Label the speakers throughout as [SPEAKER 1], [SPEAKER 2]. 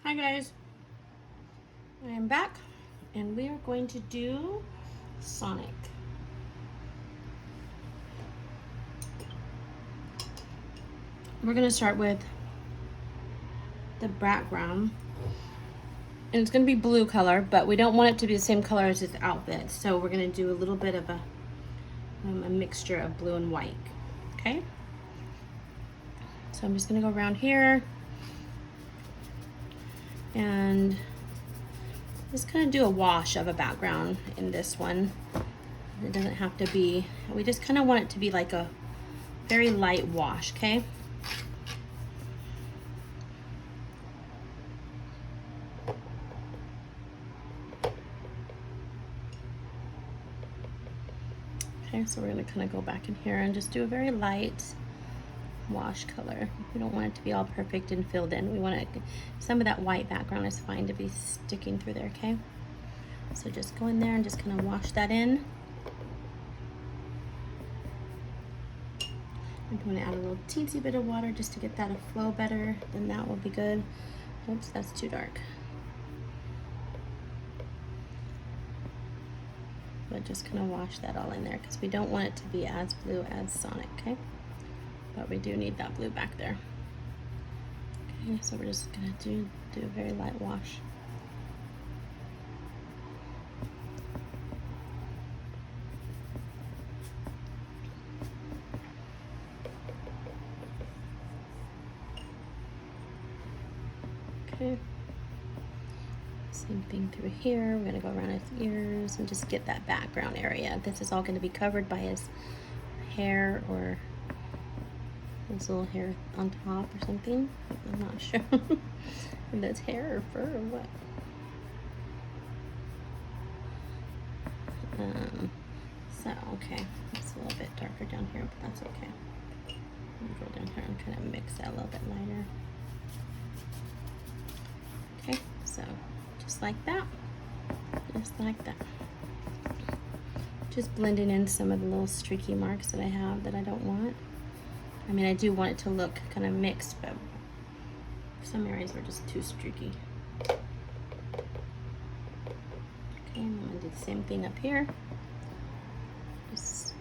[SPEAKER 1] Hi guys, I am back and we are going to do Sonic. We're going to start with the background and it's going to be blue color, but we don't want it to be the same color as his outfit, so we're going to do a little bit of a mixture of blue and white. Okay, so I'm just going to go around here and just kind of do a wash of a background in this one. It doesn't have to be, we just kind of want it to be like a very light wash, okay? Okay, so we're gonna kind of go back in here and just do a very light wash color. We don't want it to be all perfect and filled in. We want it, some of that white background is fine to be sticking through there, okay? So just go in there and just kind of wash that in. I'm going to add a little teensy bit of water just to get that to flow better, then that will be good. Oops, that's too dark. But just kind of wash that all in there because we don't want it to be as blue as Sonic, okay? But we do need that blue back there. Okay, so we're just gonna do a very light wash. Okay. Same thing through here. We're gonna go around his ears and just get that background area. This is all gonna be covered by his hair or his little hair on top or something. I'm not sure if that's hair or fur or what. So, okay, it's a little bit darker down here, but that's okay. I'm gonna go down here and kind of mix that a little bit lighter. Okay, so just like that, just like that. Just blending in some of the little streaky marks that I have that I don't want. I mean, I do want it to look kind of mixed, but some areas are just too streaky. Okay, and I'm gonna do the same thing up here. Just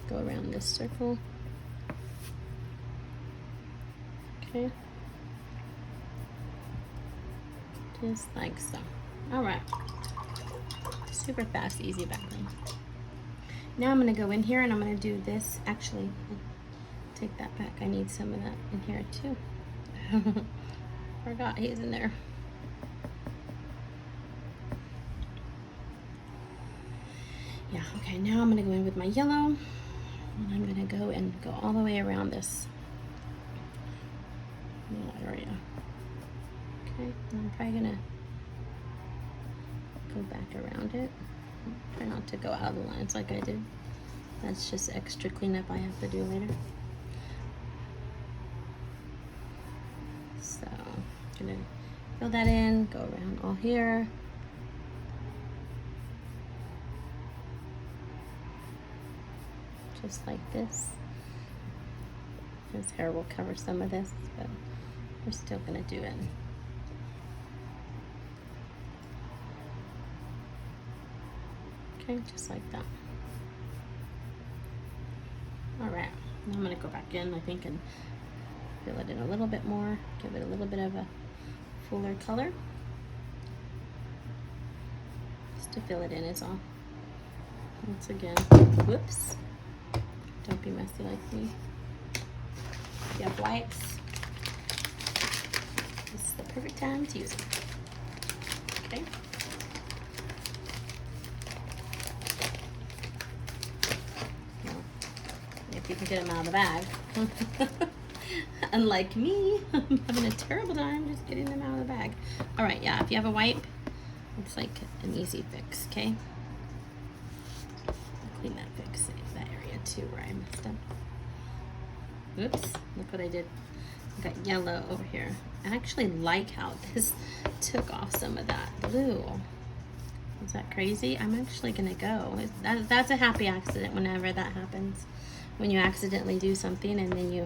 [SPEAKER 1] go around this circle. Okay. Just like so. All right. Super fast, easy background. Now I'm gonna go in here and I'm gonna do this. Actually, take that back. I need some of that in here too. Forgot he's in there. Yeah, okay, now I'm gonna go in with my yellow and I'm gonna go and go all the way around this little area. Okay, and I'm probably gonna go back around it. Try not to go out of the lines like I did. That's just extra cleanup I have to do later. So, I'm gonna fill that in, go around all here. Just like this. His hair will cover some of this, but we're still gonna do it. Okay, just like that. All right, now I'm gonna go back in, I think, and fill it in a little bit more, give it a little bit of a fuller color. Just to fill it in is all. Once again, whoops. Don't be messy like me. If you have wipes, this is the perfect time to use them. Okay. Well, if you can get them out of the bag. Unlike me, I'm having a terrible time just getting them out of the bag. All right, yeah, if you have a wipe, it's like an easy fix, okay? I'll clean that fix, that area too where I messed up. Oops, look what I did. I got yellow over here. I actually like how this took off some of that blue. Is that crazy? I'm actually gonna go. That's a happy accident whenever that happens. When you accidentally do something and then you,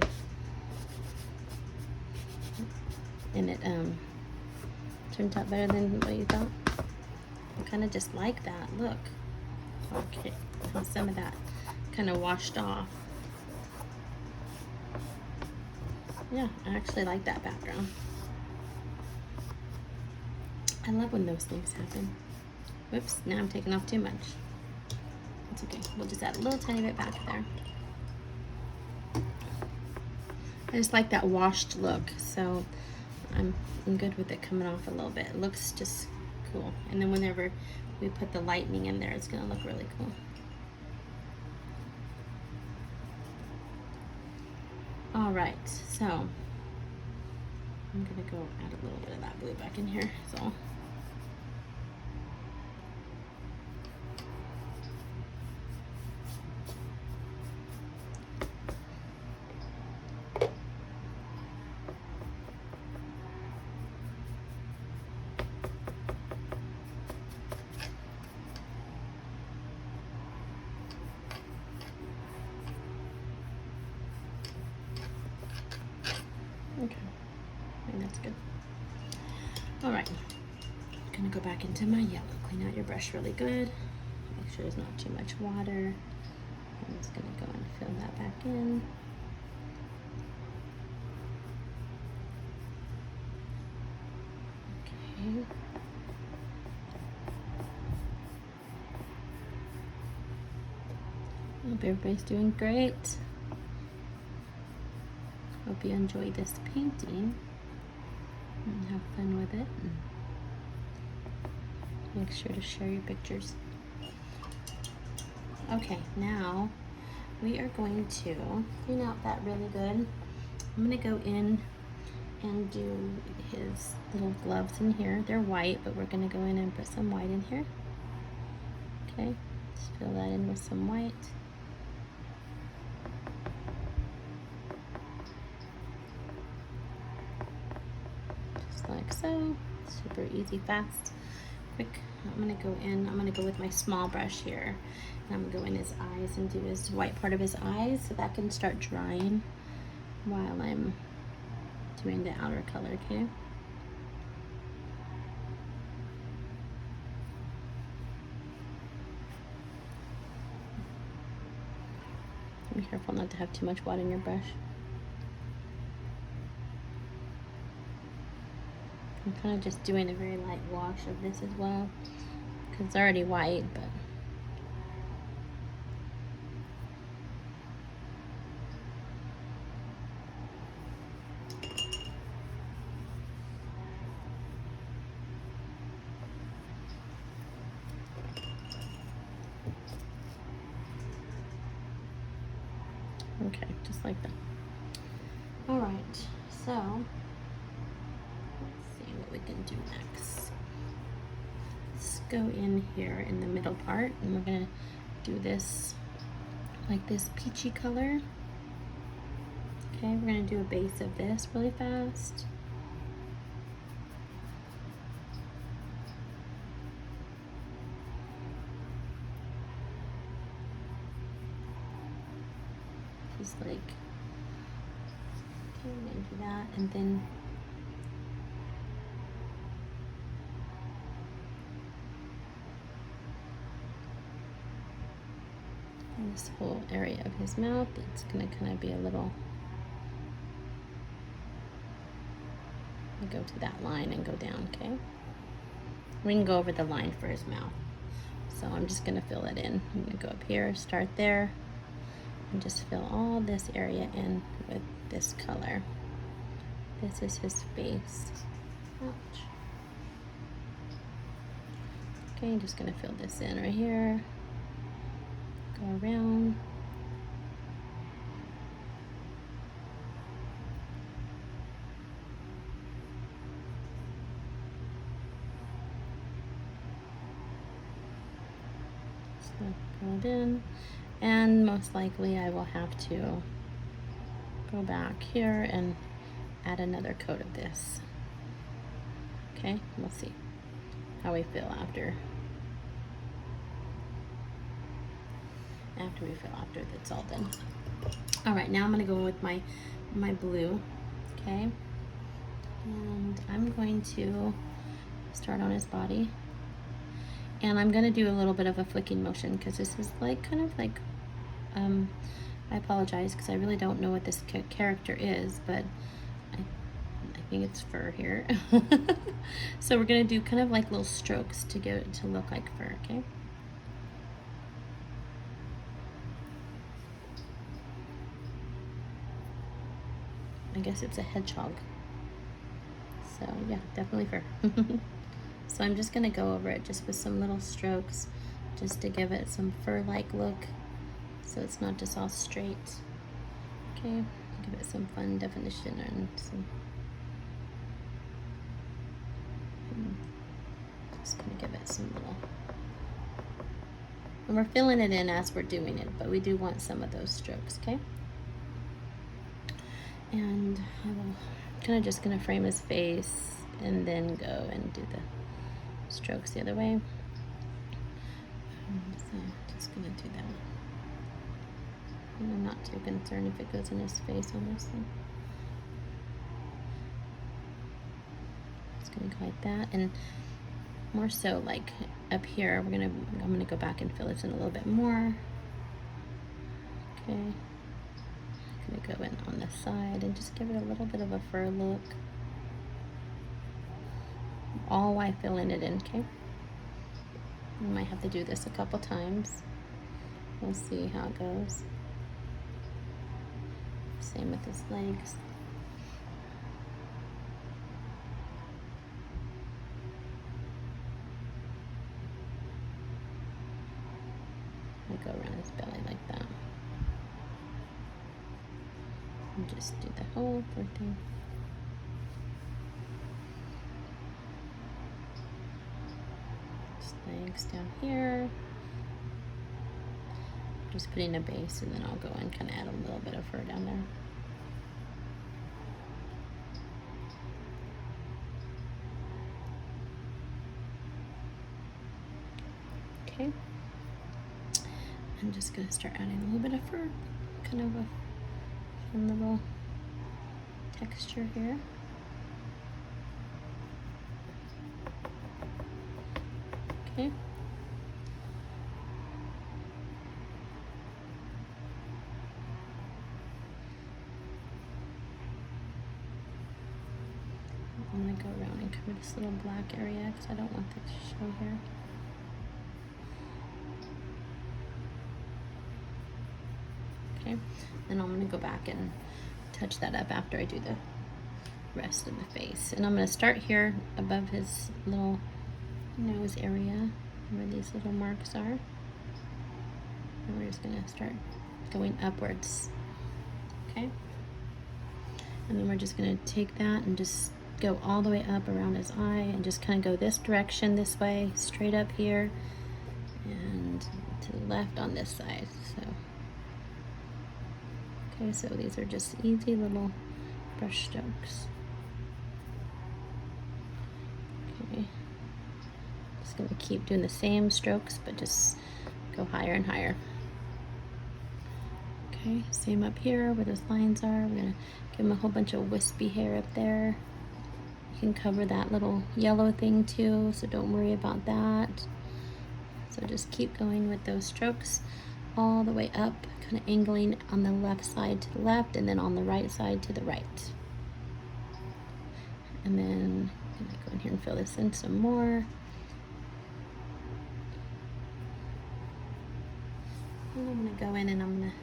[SPEAKER 1] and it turned out better than what you thought? I kind of just like that. Look. Okay. And some of that kind of washed off. Yeah, I actually like that background. I love when those things happen. Whoops, now I'm taking off too much. It's okay. We'll just add a little tiny bit back there. I just like that washed look, so I'm good with it coming off a little bit. It looks just cool. And then whenever we put the lightning in there, it's gonna look really cool. All right, so I'm gonna go add a little bit of that blue back in here, so. Okay, I think that's good. All right, I'm gonna go back into my yellow. Clean out your brush really good. Make sure there's not too much water. I'm just gonna go and fill that back in. Okay. Hope everybody's doing great. Hope you enjoy this painting and have fun with it. And make sure to share your pictures. Okay, now we are going to clean out that really good. I'm gonna go in and do his little gloves in here. They're white, but we're gonna go in and put some white in here. Okay, just fill that in with some white. Like so. Super easy, fast, quick. I'm gonna go with my small brush here, and I'm gonna go in his eyes and do his white part of his eyes so that can start drying while I'm doing the outer color, okay? Be careful not to have too much water in your brush. I'm kind of just doing a very light wash of this as well, because it's already white, but okay, just like that. All right, so we can do next. Let's go in here in the middle part, and we're gonna do this like this peachy color. Okay, we're gonna do a base of this really fast. Just like, okay, we're gonna do that, and then this whole area of his mouth, it's gonna kind of be a little, go to that line and go down, okay? We can go over the line for his mouth. So I'm just gonna fill it in. I'm gonna go up here, start there, and just fill all this area in with this color. This is his face. Ouch. Okay, just gonna fill this in right here. Go around. Just gonna fill it in, and most likely I will have to go back here and add another coat of this. Okay, we'll see how we feel after we feel after that's all done. All right, now I'm gonna go with my blue, okay? And I'm going to start on his body. And I'm gonna do a little bit of a flicking motion because this is like kind of like, I apologize because I really don't know what this character is, but I think it's fur here. So we're gonna do kind of like little strokes to get it to look like fur, okay? I guess it's a hedgehog. So yeah, definitely fur. So I'm just gonna go over it just with some little strokes just to give it some fur-like look so it's not just all straight. Okay, give it some fun definition and some, just gonna give it some little, and we're filling it in as we're doing it, but we do want some of those strokes, okay? And I will kind of just gonna frame his face and then go and do the strokes the other way. So just gonna do that. And I'm not too concerned if it goes in his face on this one. Just gonna go like that, and more so like up here, I'm gonna go back and fill this in a little bit more. Okay. I'm gonna go in on the side and just give it a little bit of a fur look. All while filling it in, okay? We might have to do this a couple times. We'll see how it goes. Same with his legs. I go around his belly like that. And just do the whole fur thing. Just legs down here. Just putting a base, and then I'll go and kind of add a little bit of fur down there. Okay. I'm just gonna start adding a little bit of fur, kind of a fun little texture here. Okay. I'm gonna go around and cover this little black area because I don't want that to show here. Okay, then I'm gonna go back and touch that up after I do the rest of the face. And I'm gonna start here above his little nose area where these little marks are. And we're just gonna start going upwards, okay? And then we're just gonna take that and just go all the way up around his eye and just kind of go this direction, this way, straight up here, and to the left on this side, so. Okay, so these are just easy little brush strokes. Okay, just gonna keep doing the same strokes, but just go higher and higher. Okay, same up here where those lines are. We're gonna give him a whole bunch of wispy hair up there. You can cover that little yellow thing too, so don't worry about that. So just keep going with those strokes all the way up, kind of angling on the left side to the left and then on the right side to the right. And then I'm gonna go in here and fill this in some more. And I'm gonna go in and I'm gonna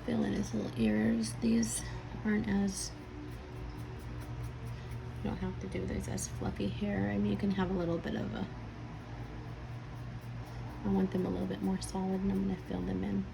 [SPEAKER 1] fill in his little ears. These aren't as, you don't have to do this as fluffy hair. I mean, you can have a little bit of a, I want them a little bit more solid, and I'm gonna fill them in.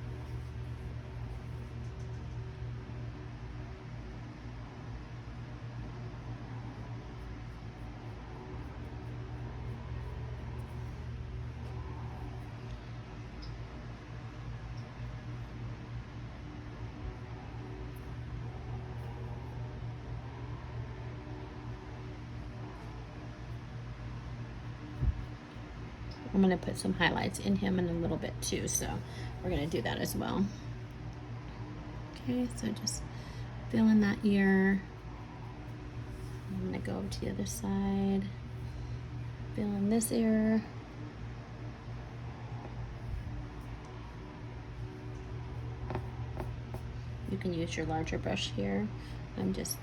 [SPEAKER 1] I'm gonna put some highlights in him in a little bit too, so we're gonna do that as well. Okay, so just fill in that ear. I'm gonna go over to the other side, Fill in this ear. You can use your larger brush here. I'm just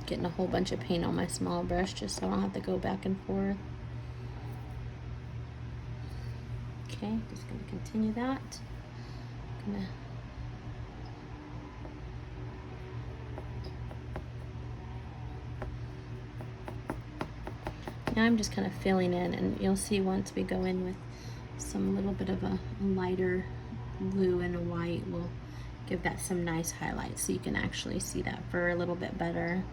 [SPEAKER 1] getting a whole bunch of paint on my small brush just so I don't have to go back and forth. Okay, just gonna continue that. Now I'm just kind of filling in, and you'll see once we go in with some little bit of a lighter blue and a white, we'll give that some nice highlights so you can actually see that fur a little bit better.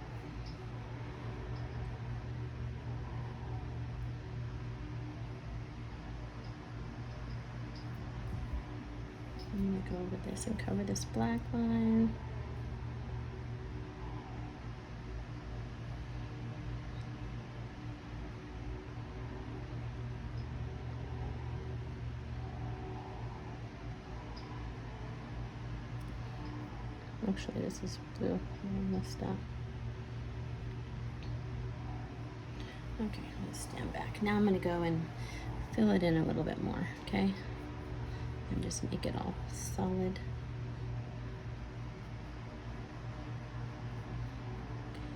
[SPEAKER 1] I'm gonna go over this and cover this black line. Actually, this is blue. I messed up. Okay, let's stand back. Now I'm going to go and fill it in a little bit more, okay? And just make it all solid.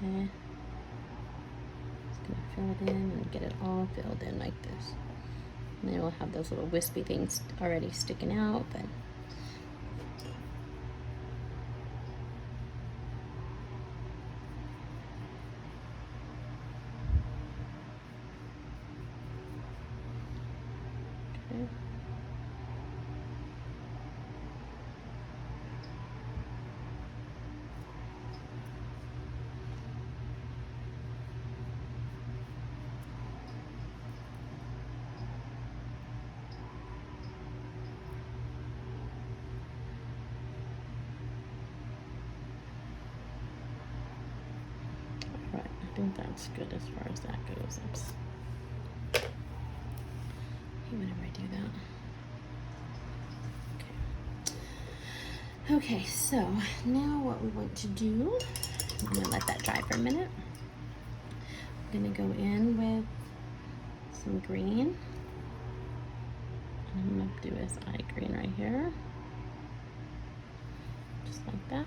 [SPEAKER 1] Okay. Just going to fill it in and get it all filled in like this. And then we'll have those little wispy things already sticking out, but I think that's good as far as that goes. Oops. Whenever I do that. Okay, so now what we want to do, I'm gonna let that dry for a minute. I'm gonna go in with some green. And I'm gonna do this eye green right here. Just like that.